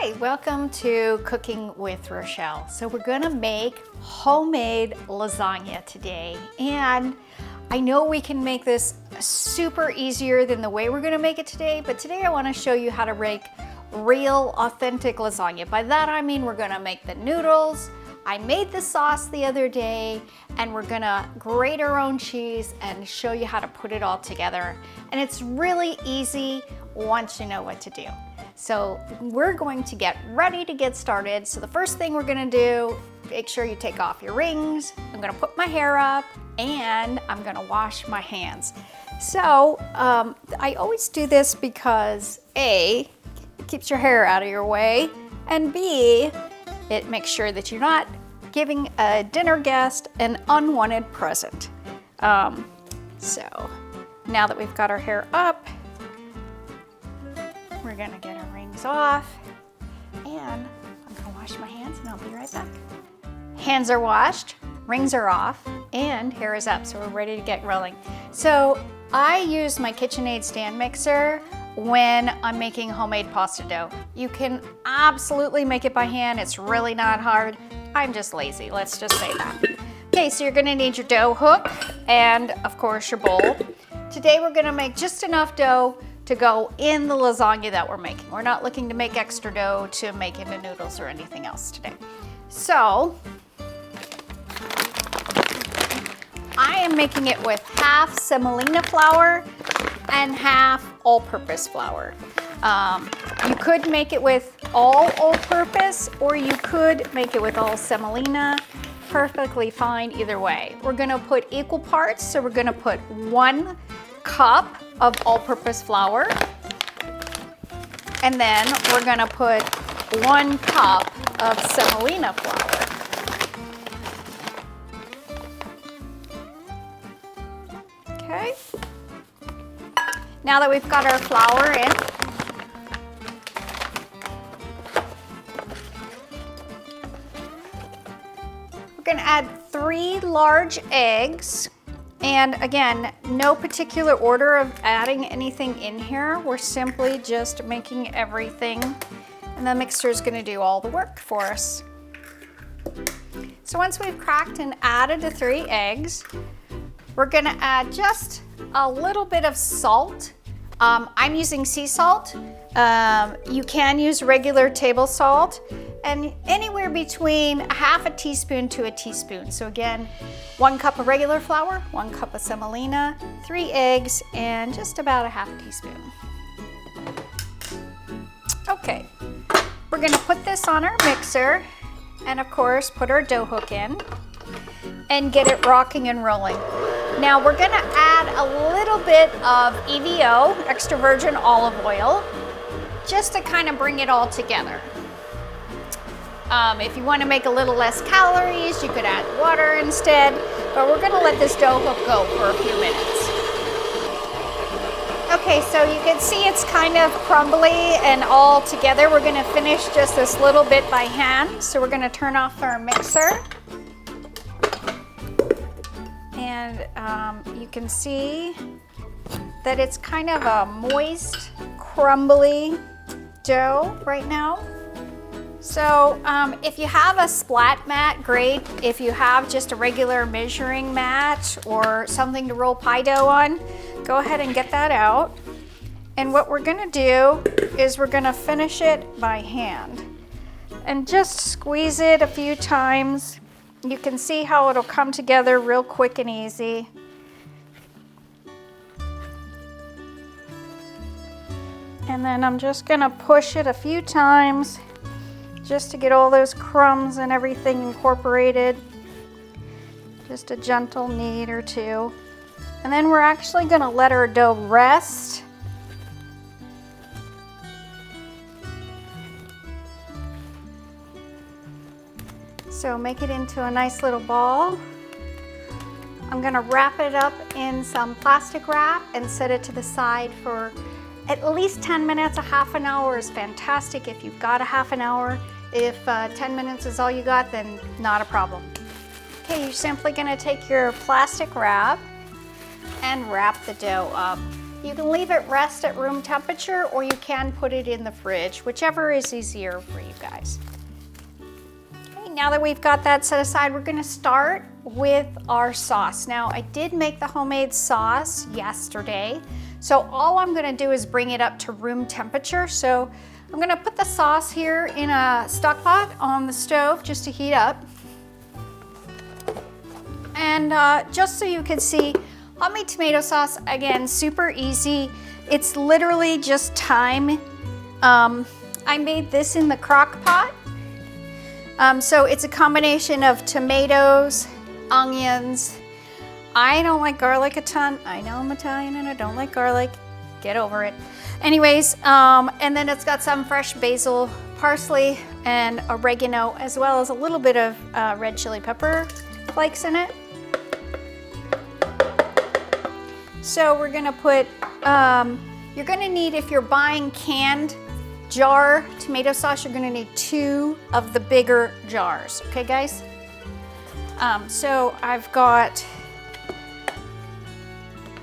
Hi, welcome to Cooking with Rochelle. So we're gonna make homemade lasagna today. And I know we can make this super easier than the way we're gonna make it today, but today I wanna show you how to make real, authentic lasagna. By that I mean we're gonna make the noodles. I made the sauce the other day, and we're gonna grate our own cheese and show you how to put it all together. And it's really easy once you know what to do. So we're going to get ready to get started. So the first thing we're gonna do, make sure you take off your rings. I'm gonna put my hair up and I'm gonna wash my hands. So I always do this because A, it keeps your hair out of your way, and B, it makes sure that you're not giving a dinner guest an unwanted present. So now that we've got our hair up, we're gonna get our rings off, and I'm gonna wash my hands and I'll be right back. Hands are washed, rings are off, and hair is up, so we're ready to get rolling. So I use my KitchenAid stand mixer when I'm making homemade pasta dough. You can absolutely make it by hand, it's really not hard. I'm just lazy, let's just say that. Okay, so you're gonna need your dough hook and of course your bowl. Today we're gonna make just enough dough to go in the lasagna that we're making. We're not looking to make extra dough to make into noodles or anything else today. So, I am making it with half semolina flour and half all-purpose flour. You could make it with all-purpose, or you could make it with all semolina. Perfectly fine either way. We're gonna put equal parts, so we're gonna put 1 cup of all-purpose flour, and then we're gonna put 1 cup of semolina flour. Okay. Now that we've got our flour in, we're gonna add 3 large eggs. And again, no particular order of adding anything in here. We're simply just making everything, and the mixer is gonna do all the work for us. So once we've cracked and added the 3 eggs, we're gonna add just a little bit of salt. I'm using sea salt. You can use regular table salt, and anywhere between ½ a teaspoon to a teaspoon. So again, 1 cup of regular flour, 1 cup of semolina, 3 eggs, and just about ½ a teaspoon. Okay, we're gonna put this on our mixer, and of course, put our dough hook in, and get it rocking and rolling. Now we're gonna add a little bit of EVO, extra virgin olive oil, just to kind of bring it all together. If you want to make a little less calories, you could add water instead, but we're gonna let this dough hook go for a few minutes. Okay, so you can see it's kind of crumbly and all together. We're gonna finish just this little bit by hand. So we're gonna turn off our mixer. And you can see that it's kind of a moist, crumbly dough right now. So if you have a splat mat, great. If you have just a regular measuring mat or something to roll pie dough on, go ahead and get that out. And what we're gonna do is we're gonna finish it by hand and just squeeze it a few times. You can see how it'll come together real quick and easy. And then I'm just gonna push it a few times just to get all those crumbs and everything incorporated. Just a gentle knead or two. And then we're actually gonna let our dough rest. So make it into a nice little ball. I'm gonna wrap it up in some plastic wrap and set it to the side for at least 10 minutes. A ½ an hour is fantastic if you've got a ½ an hour. If 10 minutes is all you got, then not a problem. Okay, you're simply gonna take your plastic wrap and wrap the dough up. You can leave it rest at room temperature, or you can put it in the fridge, whichever is easier for you guys. Okay, now that we've got that set aside, we're gonna start with our sauce. Now, I did make the homemade sauce yesterday, so all I'm gonna do is bring it up to room temperature. So I'm gonna put the sauce here in a stock pot on the stove just to heat up. And just so you can see, homemade tomato sauce, again, super easy. It's literally just thyme. I made this in the crock pot. So it's a combination of tomatoes, onions. I don't like garlic a ton. I know I'm Italian and I don't like garlic. Get over it. Anyways, and then it's got some fresh basil, parsley, and oregano, as well as a little bit of red chili pepper flakes in it. So we're gonna put, you're gonna need, if you're buying canned jar tomato sauce, you're gonna need 2 of the bigger jars, okay guys? So I've got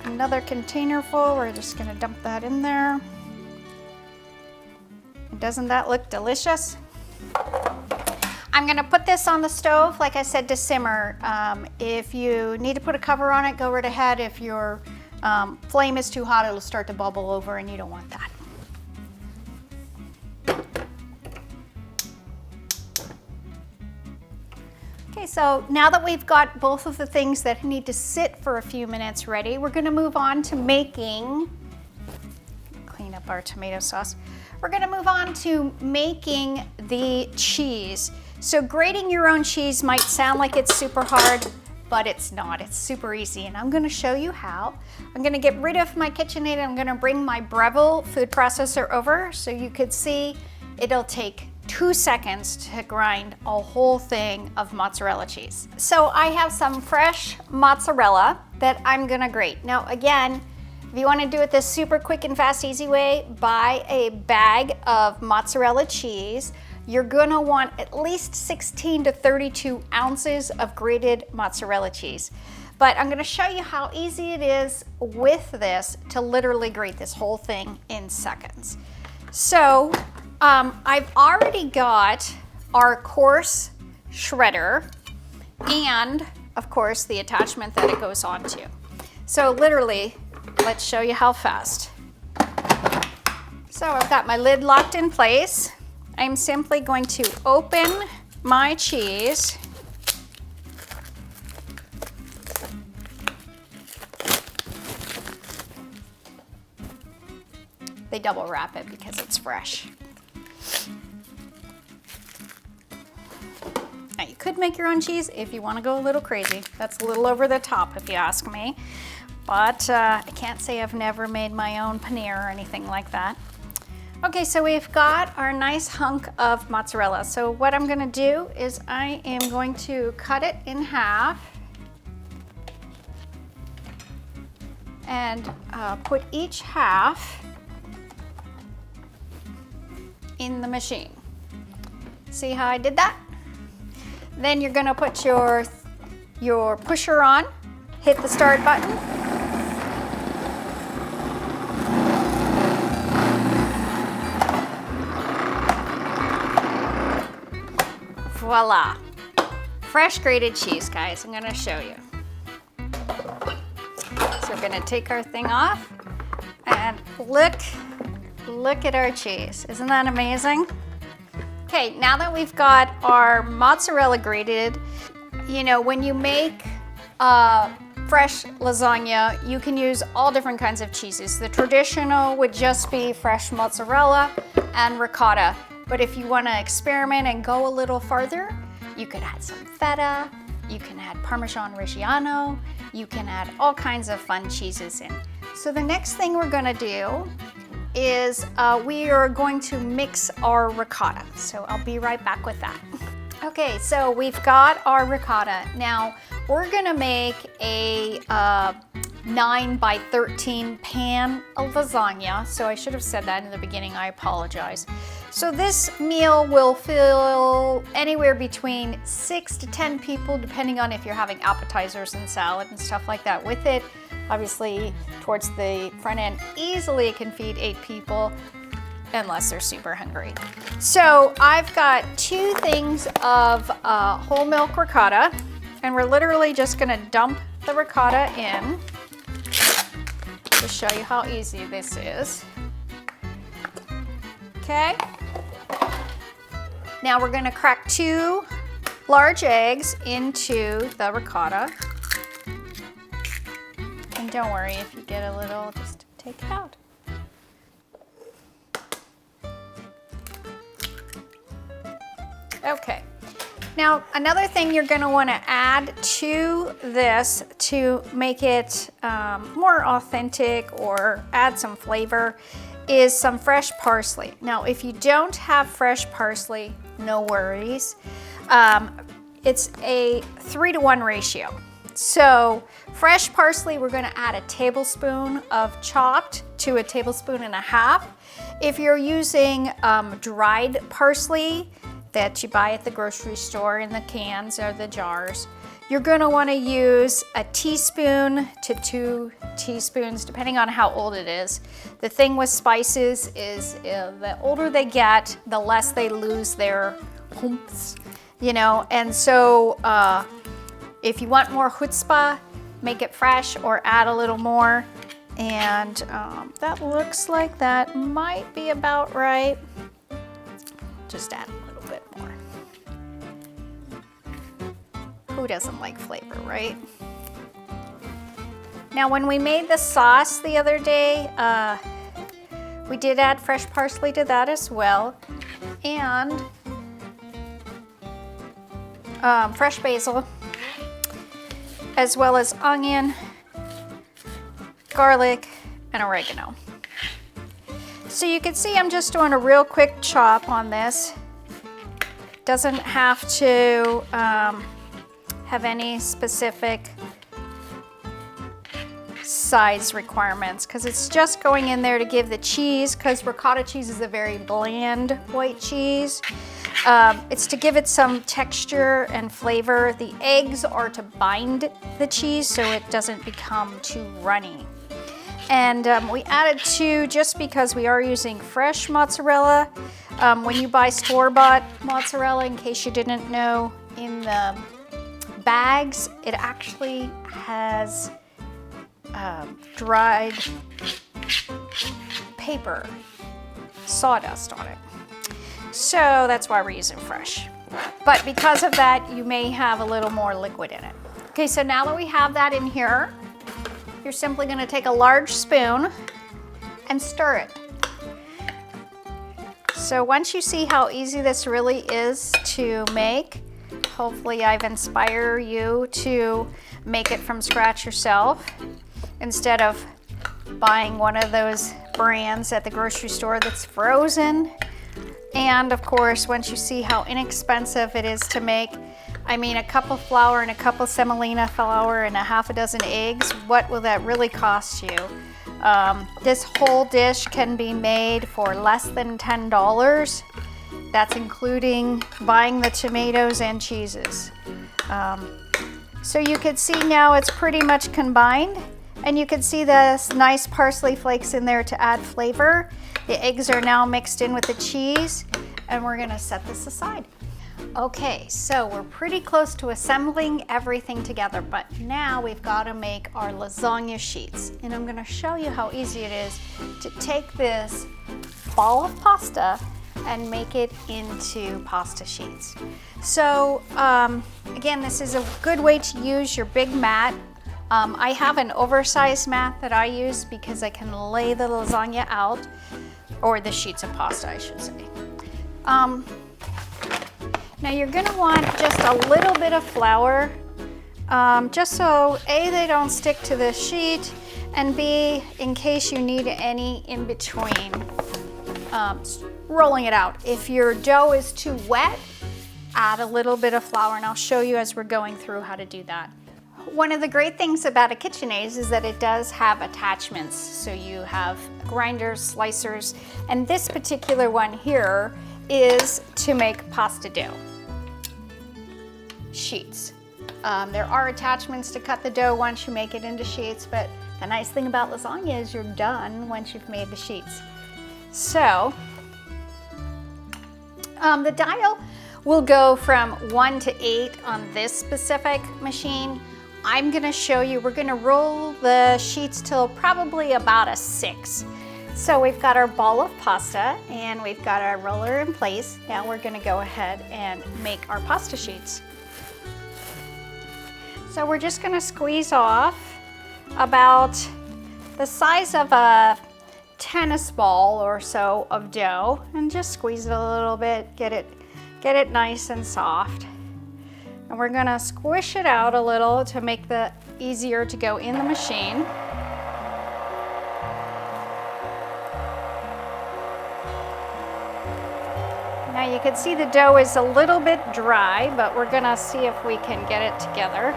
another container full. We're just gonna dump that in there. Doesn't that look delicious? I'm gonna put this on the stove, like I said, to simmer. If you need to put a cover on it, go right ahead. If your flame is too hot, it'll start to bubble over and you don't want that. Okay, so now that we've got both of the things that need to sit for a few minutes ready, we're gonna move on to making, clean up our tomato sauce. We're gonna move on to making the cheese. So grating your own cheese might sound like it's super hard, but it's not. It's super easy, and I'm gonna show you how. I'm gonna get rid of my KitchenAid. I'm gonna bring my Breville food processor over so you could see it'll take 2 seconds to grind a whole thing of mozzarella cheese. So I have some fresh mozzarella that I'm gonna grate. Now again, if you wanna do it this super quick and fast, easy way, buy a bag of mozzarella cheese. You're gonna want at least 16 to 32 ounces of grated mozzarella cheese. But I'm gonna show you how easy it is with this to literally grate this whole thing in seconds. So I've already got our coarse shredder and of course the attachment that it goes onto. So literally, let's show you how fast. So I've got my lid locked in place. I'm simply going to open my cheese. They double wrap it because it's fresh. Now you could make your own cheese if you want to go a little crazy. That's a little over the top if you ask me. But I can't say I've never made my own paneer or anything like that. Okay, so we've got our nice hunk of mozzarella. So what I'm gonna do is I am going to cut it in half and put each half in the machine. See how I did that? Then you're gonna put your pusher on, hit the start button. Voila. Fresh grated cheese, guys. I'm gonna show you. So we're gonna take our thing off and look at our cheese. Isn't that amazing? Okay, now that we've got our mozzarella grated, you know, when you make fresh lasagna, you can use all different kinds of cheeses. The traditional would just be fresh mozzarella and ricotta. But if you want to experiment and go a little farther, you could add some feta, you can add Parmesan Reggiano, you can add all kinds of fun cheeses in. So the next thing we're gonna do is we are going to mix our ricotta. So I'll be right back with that. Okay, so we've got our ricotta. Now we're gonna make a 9 by 13 pan of lasagna. So I should have said that in the beginning, I apologize. So this meal will fill anywhere between 6 to 10 people, depending on if you're having appetizers and salad and stuff like that with it. Obviously, towards the front end, easily it can feed 8 people unless they're super hungry. So I've got 2 things of whole milk ricotta, and we're literally just gonna dump the ricotta in to show you how easy this is. Okay. Now we're gonna crack 2 large eggs into the ricotta. And don't worry if you get a little, just take it out. Okay. Now, another thing you're gonna wanna add to this to make it more authentic or add some flavor is some fresh parsley. Now, if you don't have fresh parsley, no worries. It's a 3-to-1 ratio. So fresh parsley, we're gonna add a tablespoon of chopped to a tablespoon and a half. If you're using dried parsley that you buy at the grocery store in the cans or the jars, you're gonna wanna use a teaspoon to 2 teaspoons, depending on how old it is. The thing with spices is the older they get, the less they lose their humps, you know, and so if you want more chutzpah, make it fresh or add a little more. And that looks like that might be about right. Just add a little bit more. Who doesn't like flavor, right? Now, when we made the sauce the other day, we did add fresh parsley to that as well. And fresh basil, as well as onion, garlic, and oregano. So you can see I'm just doing a real quick chop on this. Doesn't have to have any specific size requirements because it's just going in there to give the cheese, because ricotta cheese is a very bland white cheese. It's to give it some texture and flavor. The eggs are to bind the cheese so it doesn't become too runny. And we added 2 just because we are using fresh mozzarella. When you buy store-bought mozzarella, in case you didn't know, in the bags, it actually has dried paper, sawdust on it. So that's why we're using fresh. But because of that, you may have a little more liquid in it. Okay, so now that we have that in here, you're simply gonna take a large spoon and stir it. So once you see how easy this really is to make, hopefully I've inspired you to make it from scratch yourself instead of buying one of those brands at the grocery store that's frozen. And of course, once you see how inexpensive it is to make, I mean, a cup of flour and a cup of semolina flour and a half a dozen eggs, what will that really cost you? This whole dish can be made for less than $10. That's including buying the tomatoes and cheeses. So you can see now it's pretty much combined, and you can see the nice parsley flakes in there to add flavor. The eggs are now mixed in with the cheese, and we're gonna set this aside. Okay, so we're pretty close to assembling everything together, but now we've got to make our lasagna sheets. And I'm going to show you how easy it is to take this ball of pasta and make it into pasta sheets. So again, this is a good way to use your big mat. I have an oversized mat that I use because I can lay the lasagna out, or the sheets of pasta, I should say. Now you're gonna want just a little bit of flour, just so A, they don't stick to the sheet, and B, in case you need any in between rolling it out. If your dough is too wet, add a little bit of flour, and I'll show you as we're going through how to do that. One of the great things about a KitchenAid is that it does have attachments. So you have grinders, slicers, and this particular one here is to make pasta dough sheets. There are attachments to cut the dough once you make it into sheets, but The nice thing about lasagna is you're done once you've made the sheets. So, the dial will go from 1 to 8 on this specific machine. I'm gonna show you, we're gonna roll the sheets till probably about a 6. So we've got our ball of pasta and we've got our roller in place. Now we're gonna go ahead and make our pasta sheets. So we're just gonna squeeze off about the size of a tennis ball or so of dough and just squeeze it a little bit, get it nice and soft. And we're gonna squish it out a little to make it easier to go in the machine. Now you can see the dough is a little bit dry, but we're gonna see if we can get it together.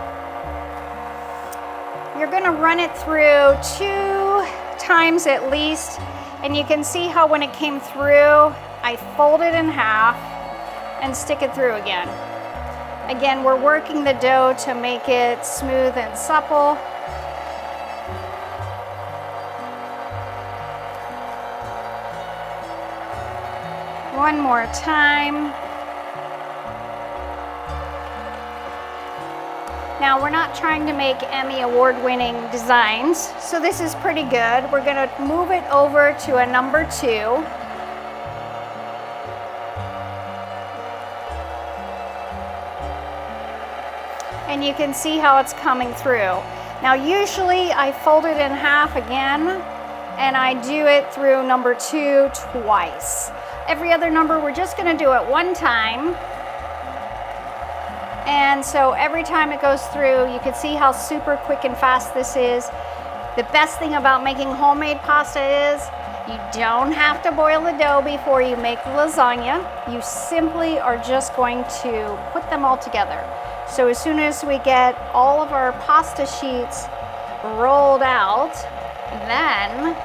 You're gonna run it through 2 times at least, and you can see how when it came through, I fold it in half and stick it through again. Again, we're working the dough to make it smooth and supple. One more time. Now we're not trying to make Emmy award-winning designs, so this is pretty good. We're gonna move it over to a number 2. And you can see how it's coming through. Now usually I fold it in half again and I do it through number 2 twice. Every other number we're just gonna do it 1 time. And so every time it goes through, you can see how super quick and fast this is. The best thing about making homemade pasta is you don't have to boil the dough before you make the lasagna. You simply are just going to put them all together. So as soon as we get all of our pasta sheets rolled out, then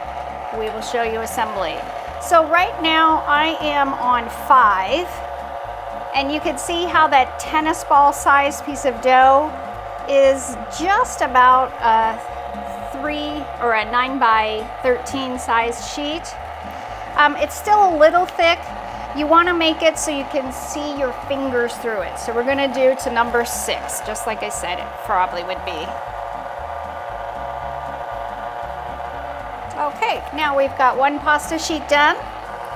we will show you assembly. So right now I am on 5, and you can see how that tennis ball size piece of dough is just about a 3 or a 9 by 13 size sheet. It's still a little thick. You want to make it so you can see your fingers through it. So we're going to do to number 6, just like I said it probably would be. Okay, now we've got 1 pasta sheet done.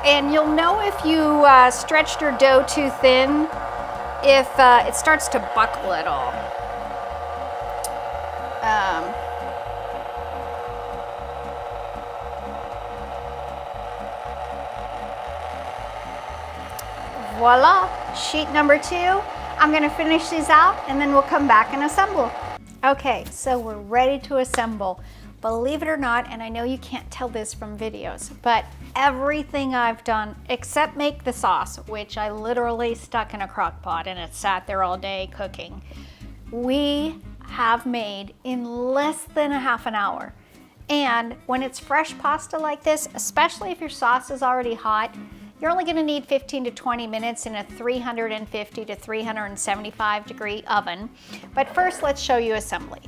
And you'll know if you stretched your dough too thin, if it starts to buckle at all. Voila, sheet number 2. I'm gonna finish these out and then we'll come back and assemble. Okay, so we're ready to assemble. Believe it or not, and I know you can't tell this from videos, but everything I've done except make the sauce, which I literally stuck in a crock pot and it sat there all day cooking, we have made in less than a half an hour. And when it's fresh pasta like this, especially if your sauce is already hot, you're only gonna need 15 to 20 minutes in a 350 to 375 degree oven. But first, let's show you assembly.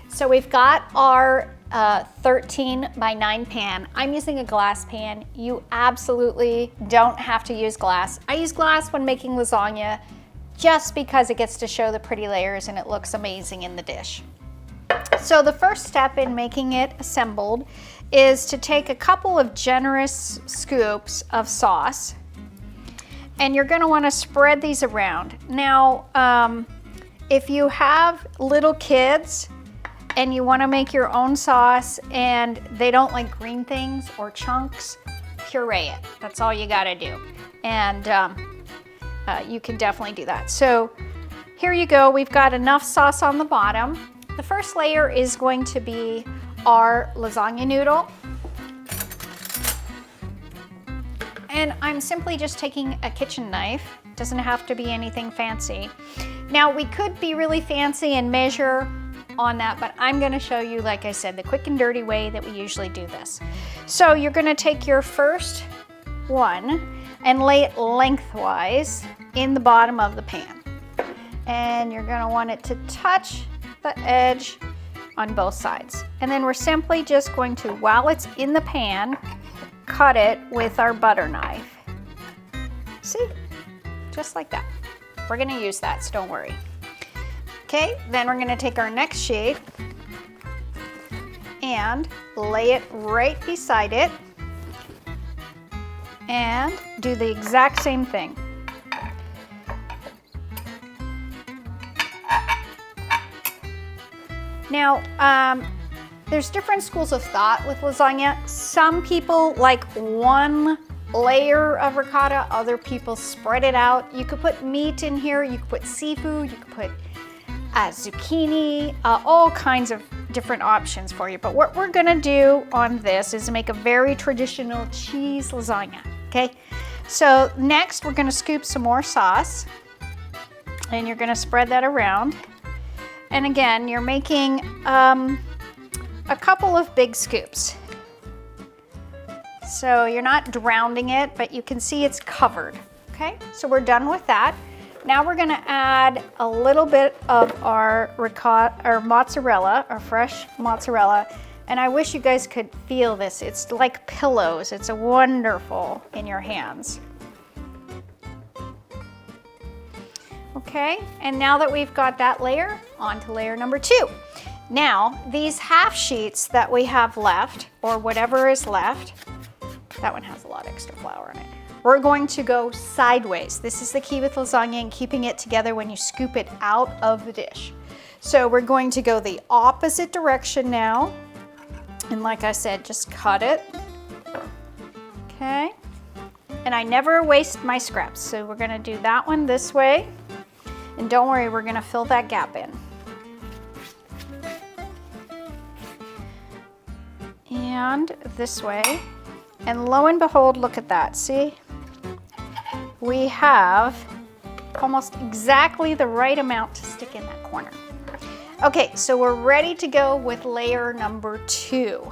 So we've got our 13 by 9 pan. I'm using a glass pan. You absolutely don't have to use glass. I use glass when making lasagna just because it gets to show the pretty layers and it looks amazing in the dish. So the first step in making it assembled is to take a couple of generous scoops of sauce, and you're gonna wanna spread these around. Now, if you have little kids and you wanna make your own sauce and they don't like green things or chunks, puree it. That's all you gotta do. And you can definitely do that. So here you go, we've got enough sauce on the bottom. The first layer is going to be our lasagna noodle. And I'm simply just taking a kitchen knife. Doesn't have to be anything fancy. Now we could be really fancy and measure on that, but I'm gonna show you, like I said, the quick and dirty way that we usually do this. So you're gonna take your first one and lay it lengthwise in the bottom of the pan. And you're gonna want it to touch the edge on both sides. And then we're simply just going to, while it's in the pan, cut it with our butter knife. See? Just like that. We're gonna use that, so don't worry. Okay, then we're gonna take our next sheet and lay it right beside it and do the exact same thing. Now, there's different schools of thought with lasagna. Some people like one layer of ricotta, other people spread it out. You could put meat in here, you could put seafood, you could put zucchini, all kinds of different options for you. But what we're gonna do on this is make a very traditional cheese lasagna, okay? So next we're gonna scoop some more sauce and you're gonna spread that around. And again, you're making a couple of big scoops. So you're not drowning it, but you can see it's covered, okay? So we're done with that. Now we're gonna add a little bit of our ricotta, or mozzarella, our fresh mozzarella. And I wish you guys could feel this. It's like pillows. It's wonderful in your hands. Okay, and now that we've got that layer, on to layer number 2. Now, these half sheets that we have left, or whatever is left, that one has a lot of extra flour in it. We're going to go sideways. This is the key with lasagna and keeping it together when you scoop it out of the dish. So we're going to go the opposite direction now. And like I said, just cut it. Okay. And I never waste my scraps. So we're gonna do that one this way. And don't worry, we're gonna fill that gap in. And this way. And lo and behold, look at that, see? We have almost exactly the right amount to stick in that corner. Okay, so we're ready to go with layer number 2,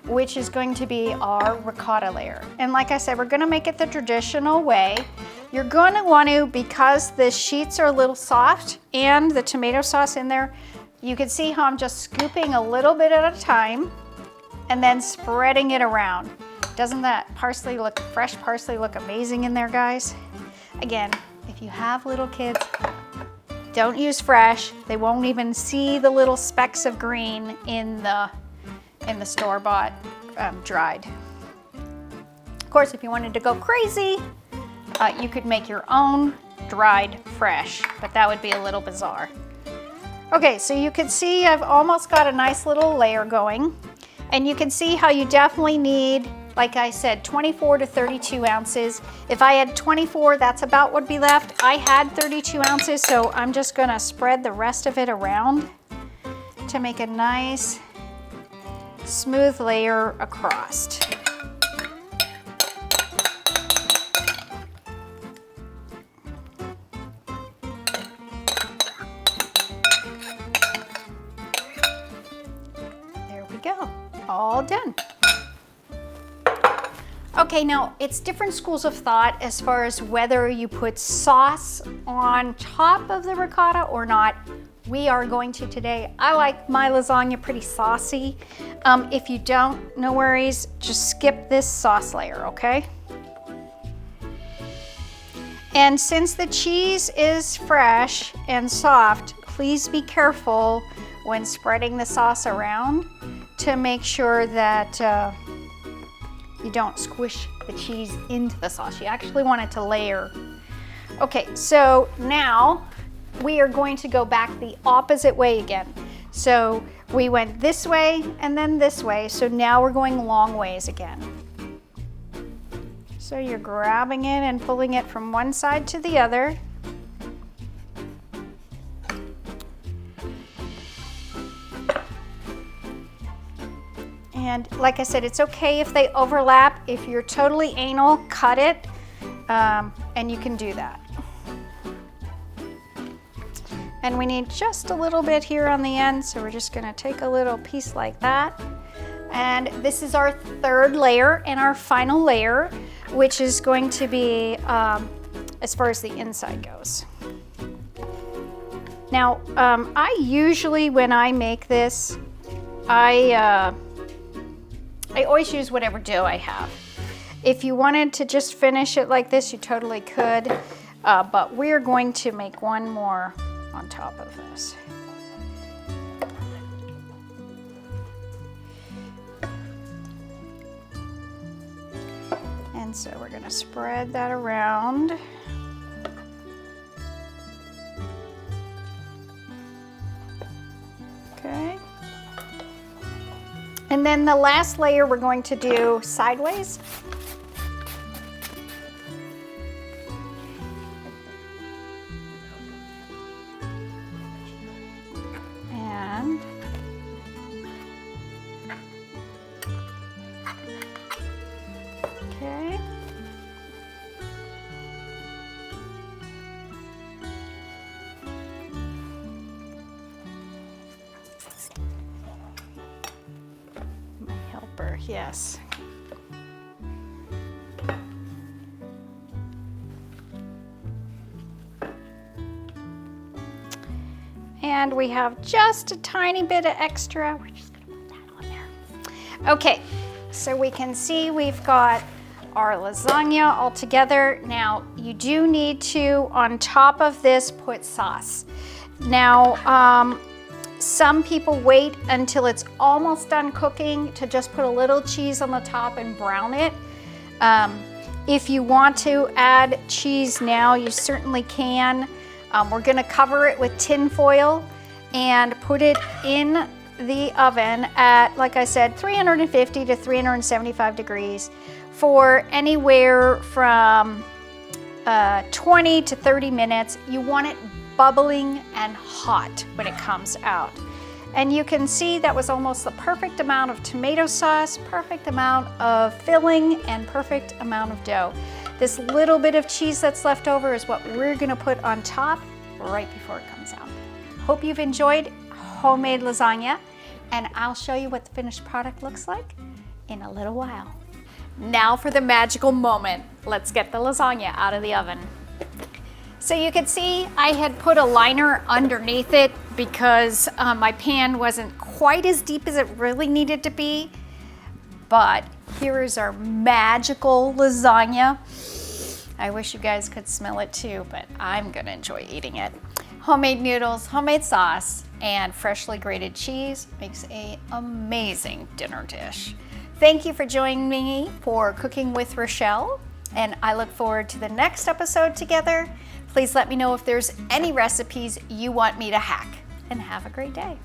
which is going to be our ricotta layer. And like I said, we're gonna make it the traditional way. You're gonna want to, because the sheets are a little soft and the tomato sauce in there, you can see how I'm just scooping a little bit at a time and then spreading it around. Doesn't that fresh parsley look amazing in there, guys? Again, if you have little kids, don't use fresh. They won't even see the little specks of green in the store-bought dried. Of course, if you wanted to go crazy, you could make your own dried fresh, but that would be a little bizarre. Okay, so you can see I've almost got a nice little layer going, and you can see how you definitely need, like I said, 24 to 32 ounces. If I had 24, that's about what would be left. I had 32 ounces, so I'm just gonna spread the rest of it around to make a nice smooth layer across. There we go, all done. Okay, now it's different schools of thought as far as whether you put sauce on top of the ricotta or not. We are going to today. I like my lasagna pretty saucy. If you don't, no worries, just skip this sauce layer, okay? And since the cheese is fresh and soft, please be careful when spreading the sauce around to make sure that you don't squish the cheese into the sauce. You actually want it to layer. Okay, so now we are going to go back the opposite way again. So we went this way and then this way, so now we're going long ways again. So you're grabbing it and pulling it from one side to the other. And like I said, it's okay if they overlap. If you're totally anal, cut it, and you can do that. And we need just a little bit here on the end, so we're just gonna take a little piece like that. And this is our third layer and our final layer, which is going to be as far as the inside goes. Now, I usually, when I make this, I always use whatever dough I have. If you wanted to just finish it like this, you totally could, but we're going to make one more on top of this. And so we're gonna spread that around. Okay. And then the last layer we're going to do sideways. And okay. Yes. And we have just a tiny bit of extra. We're just gonna put that on there. Okay, so we can see we've got our lasagna all together. Now, you do need to, on top of this, put sauce. Now, some people wait until it's almost done cooking to just put a little cheese on the top and brown it. If you want to add cheese now, you certainly can. We're gonna cover it with tin foil and put it in the oven at, like I said, 350 to 375 degrees for anywhere from 20 to 30 minutes. You want it bubbling and hot when it comes out. And you can see that was almost the perfect amount of tomato sauce, perfect amount of filling, and perfect amount of dough. This little bit of cheese that's left over is what we're gonna put on top right before it comes out. Hope you've enjoyed homemade lasagna, and I'll show you what the finished product looks like in a little while. Now for the magical moment. Let's get the lasagna out of the oven. So you can see I had put a liner underneath it because my pan wasn't quite as deep as it really needed to be. But here is our magical lasagna. I wish you guys could smell it too, but I'm gonna enjoy eating it. Homemade noodles, homemade sauce, and freshly grated cheese makes an amazing dinner dish. Thank you for joining me for Cooking with Rochelle, and I look forward to the next episode together. Please let me know if there's any recipes you want me to hack, and have a great day.